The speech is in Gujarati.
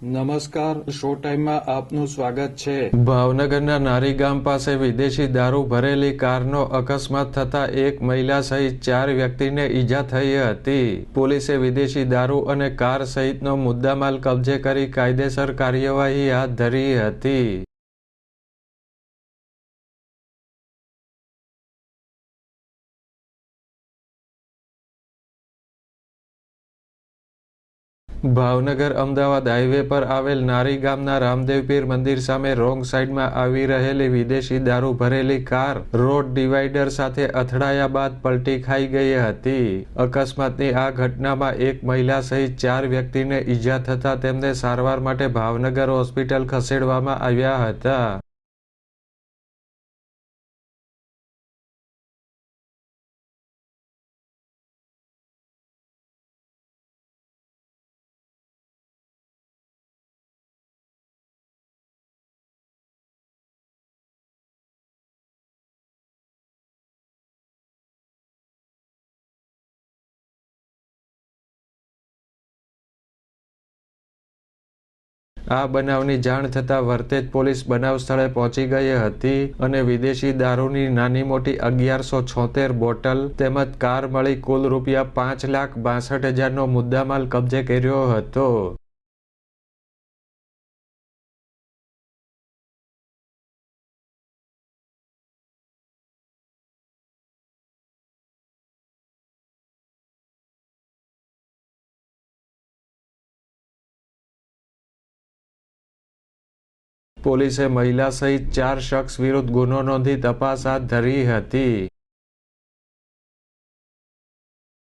નમસ્કાર, શો ટાઈમમાં આપનું સ્વાગત છે। ભાવનગરના નારી ગામ પાસે વિદેશી દારૂ ભરેલી કારનો અકસ્માત થતા એક મહિલા સહિત 4 વ્યક્તિને ઈજા થઈ હતી। પોલીસે વિદેશી દારૂ અને કાર સહિતનો મુદ્દામાલ કબજે કરી કાયદેસર કાર્યવાહી હાથ ધરી હતી। ભાવનગર અમદાવાદ હાઈવે પર આવેલ નારી ગામના રામદેવ પીર મંદિર સામે રોંગ સાઈડમાં આવી રહેલી વિદેશી દારૂ ભરેલી કાર રોડ ડિવાઈડર સાથે અથડાયા બાદ પલટી ખાઈ ગઈ હતી। અકસ્માતની આ ઘટનામાં એક મહિલા સહિત 4 વ્યક્તિને ઈજા થતા તેમને સારવાર માટે ભાવનગર હોસ્પિટલ ખસેડવામાં આવ્યા હતા। આ બનાવની જાણ થતાં વરતેજ પોલીસ બનાવ સ્થળે પહોંચી ગઈ હતી અને વિદેશી દારૂની નાની મોટી 1176 બોટલ તેમજ કાર મળી કુલ રૂપિયા 5,62,000નો મુદ્દામાલ કબજે કર્યો હતો। પોલીસે મહિલા સહિત 4 શખ્સ વિરુદ્ધ ગુનો નોંધી તપાસ હાથ ધરી હતી।